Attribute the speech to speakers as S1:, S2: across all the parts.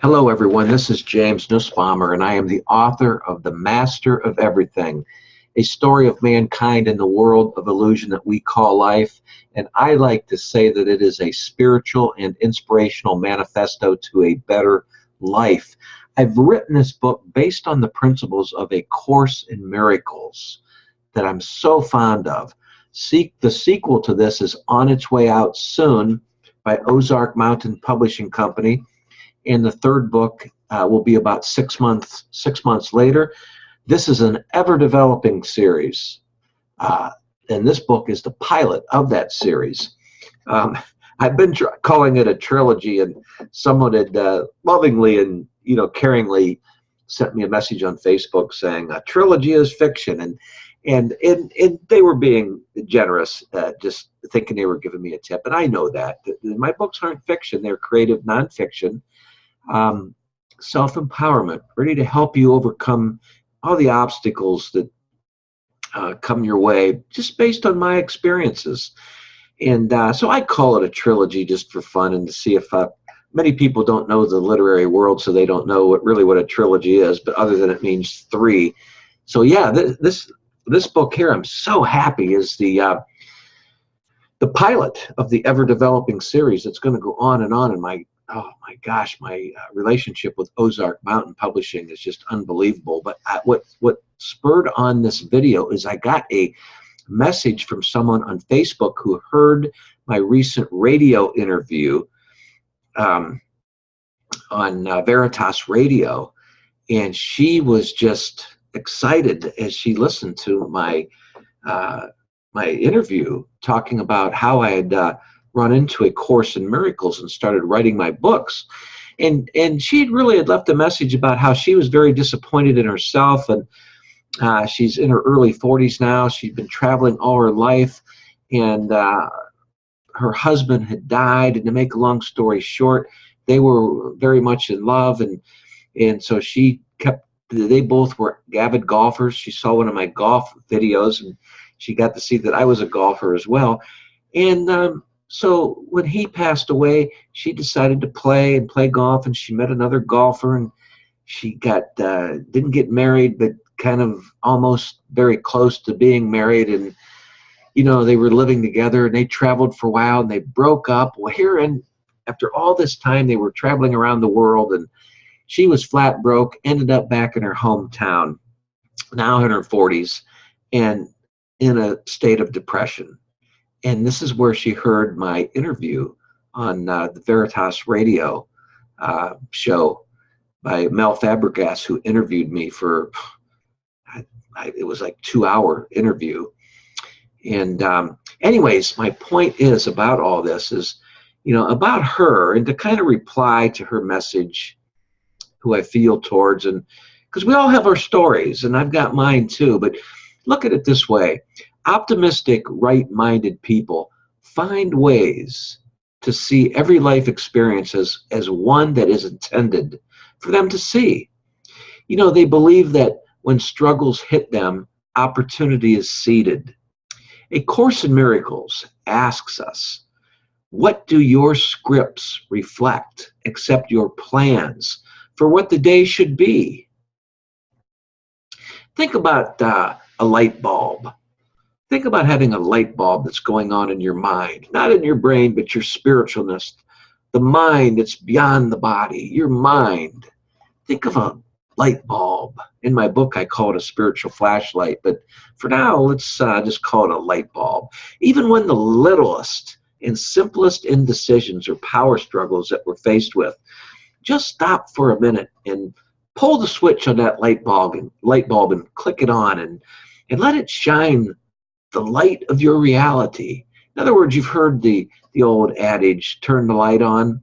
S1: Hello, everyone. This is James Nussbaumer, and I am the author of The Master of Everything, a story of mankind in the world of illusion that we call life. And I like to say that it is a spiritual and inspirational manifesto to a better life. I've written this book based on the principles of A Course in Miracles that I'm so fond of. The sequel to this is on its way out soon by Ozark Mountain Publishing Company. And the third book will be about 6 months later. This is an ever-developing series, and this book is the pilot of that series. I've been calling it a trilogy, and someone had lovingly and caringly sent me a message on Facebook saying a trilogy is fiction, and they were being generous, just thinking they were giving me a tip. And I know that my books aren't fiction; they're creative nonfiction. Self-empowerment, ready to help you overcome all the obstacles that come your way, just based on my experiences. And so I call it a trilogy just for fun, and to see if many people don't know the literary world, so they don't know what a trilogy is, but other than it means three. So yeah, this book here, I'm so happy, is the pilot of the ever-developing series that's going to go on and on. And oh my gosh, my relationship with Ozark Mountain Publishing is just unbelievable. But what spurred on this video is I got a message from someone on Facebook who heard my recent radio interview on Veritas Radio, and she was just excited as she listened to my interview, talking about how I had run into A Course in Miracles and started writing my books. And she really had left a message about how she was very disappointed in herself, and she's in her early 40s now. She'd been traveling all her life, and her husband had died. And to make a long story short, they were very much in love, and so they both were avid golfers. She saw one of my golf videos, and she got to see that I was a golfer as well. And so when he passed away, she decided to play golf, and she met another golfer, and she didn't get married, but kind of almost very close to being married. And they were living together, and they traveled for a while, and they broke up. Well, after all this time, they were traveling around the world, and she was flat broke, ended up back in her hometown, now in her 40s, and in a state of depression. And this is where she heard my interview on the Veritas Radio show by Mel Fabregas, who interviewed me for, it was like 2-hour interview. And anyways, my point is about all this is, about her, and to kind of reply to her message, who I feel towards, and because we all have our stories, and I've got mine too, but look at it this way. Optimistic, right-minded people find ways to see every life experience as one that is intended for them to see. They believe that when struggles hit them, opportunity is seeded. A Course in Miracles asks us, what do your scripts reflect except your plans for what the day should be? Think about a light bulb. Think about having a light bulb that's going on in your mind, not in your brain, but your spiritualness, the mind that's beyond the body, your mind. Think of a light bulb. In my book, I call it a spiritual flashlight, but for now, let's just call it a light bulb. Even when the littlest and simplest indecisions or power struggles that we're faced with, just stop for a minute and pull the switch on that light bulb and click it on, and let it shine the light of your reality. In other words, you've heard the old adage, turn the light on.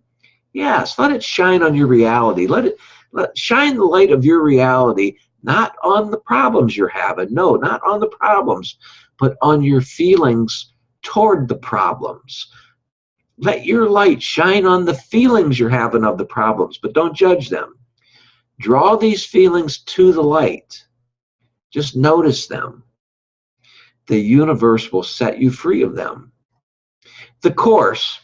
S1: Yes, let it shine on your reality. Let shine the light of your reality, not on the problems you're having. No, not on the problems, but on your feelings toward the problems. Let your light shine on the feelings you're having of the problems, but don't judge them. Draw these feelings to the light. Just notice them. The universe will set you free of them. The Course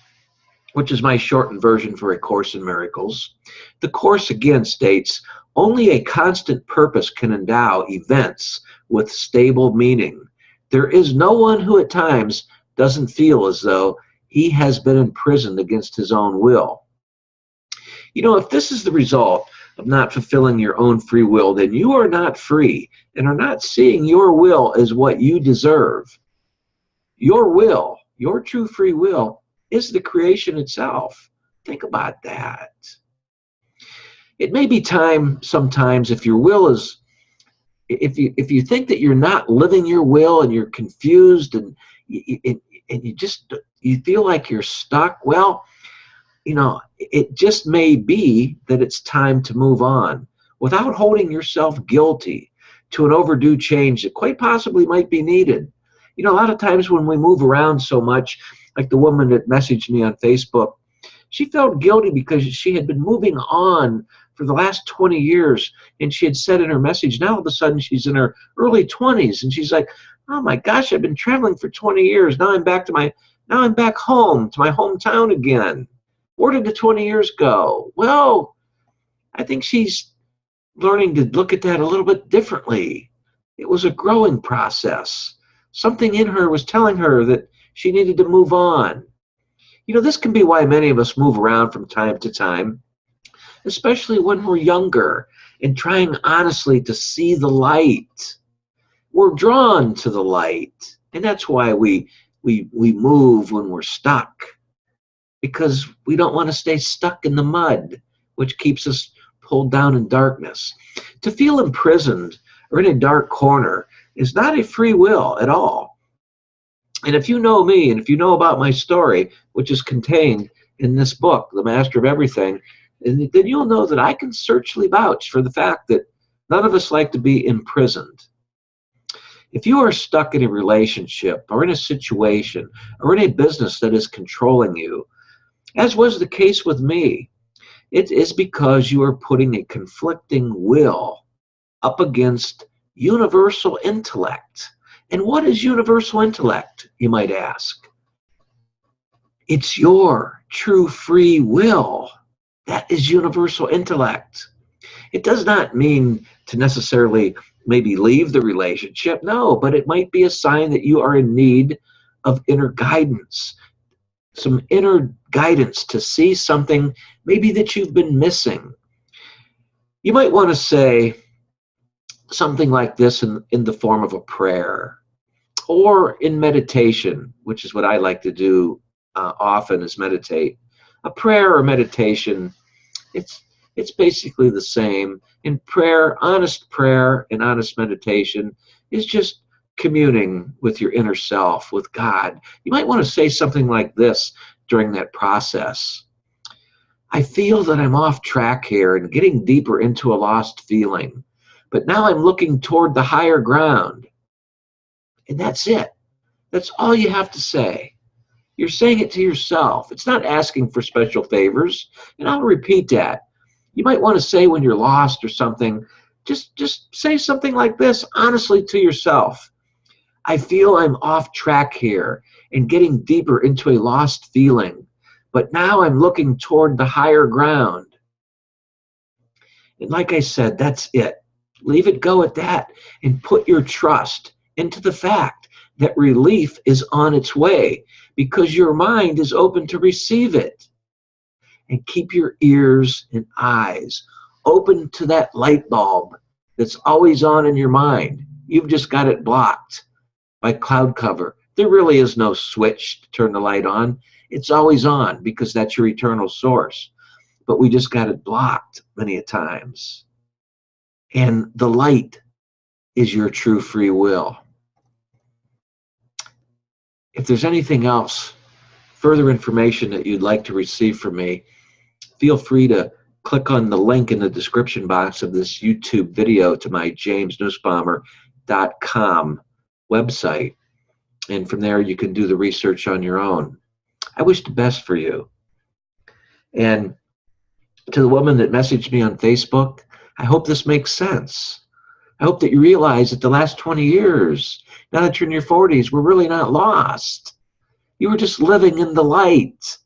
S1: which is my shortened version for A Course in Miracles. The Course again states, only a constant purpose can endow events with stable meaning. There is no one who at times doesn't feel as though he has been imprisoned against his own will. You know, if this is the result of not fulfilling your own free will, then you are not free and are not seeing your will as what you deserve. Your will, your true free will, is the creation itself. Think about that. It may be time sometimes if your will is, if you think that you're not living your will and you're confused and you feel like you're stuck, well, you know, it just may be that it's time to move on without holding yourself guilty to an overdue change that quite possibly might be needed. You know, a lot of times when we move around so much, like the woman that messaged me on Facebook, she felt guilty because she had been moving on for the last 20 years, and she had said in her message, now all of a sudden she's in her early 20s, and she's like, oh my gosh, I've been traveling for 20 years. Now I'm back home to my hometown again. Where did the 20 years go? Well, I think she's learning to look at that a little bit differently. It was a growing process. Something in her was telling her that she needed to move on. You know, this can be why many of us move around from time to time, especially when we're younger and trying honestly to see the light. We're drawn to the light, and that's why we move when we're stuck, because we don't want to stay stuck in the mud, which keeps us pulled down in darkness. To feel imprisoned or in a dark corner is not a free will at all. And if you know me, and if you know about my story, which is contained in this book, The Master of Everything, then you'll know that I can certainly vouch for the fact that none of us like to be imprisoned. If you are stuck in a relationship or in a situation or in a business that is controlling you, as was the case with me, it is because you are putting a conflicting will up against universal intellect. And what is universal intellect, you might ask? It's your true free will. That is universal intellect. It does not mean to necessarily maybe leave the relationship. No, but it might be a sign that you are in need of inner guidance, some inner guidance to see something maybe that you've been missing. You might want to say something like this in the form of a prayer or in meditation, which is what I like to do often, is meditate. A prayer or meditation, it's basically the same. In prayer, honest prayer and honest meditation is just communing with your inner self, with God. You might want to say something like this during that process. I feel that I'm off track here and getting deeper into a lost feeling, but now I'm looking toward the higher ground. And that's it. That's all you have to say. You're saying it to yourself. It's not asking for special favors. And I'll repeat that. You might want to say when you're lost or something, just say something like this honestly to yourself. I feel I'm off track here and getting deeper into a lost feeling, but now I'm looking toward the higher ground. And like I said, that's it. Leave it go at that and put your trust into the fact that relief is on its way because your mind is open to receive it. And keep your ears and eyes open to that light bulb that's always on in your mind. You've just got it blocked by cloud cover. There really is no switch to turn the light on. It's always on because that's your eternal source. But we just got it blocked many a times. And the light is your true free will. If there's anything else, further information that you'd like to receive from me, feel free to click on the link in the description box of this YouTube video to my jamesnussbaumer.com website. And from there, you can do the research on your own. I wish the best for you. And to the woman that messaged me on Facebook, I hope this makes sense. I hope that you realize that the last 20 years, now that you're in your 40s, we're really not lost. You were just living in the light.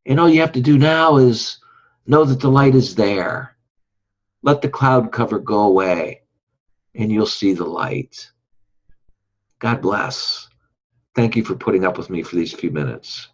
S1: And all you have to do now is know that the light is there. Let the cloud cover go away, and you'll see the light. God bless. Thank you for putting up with me for these few minutes.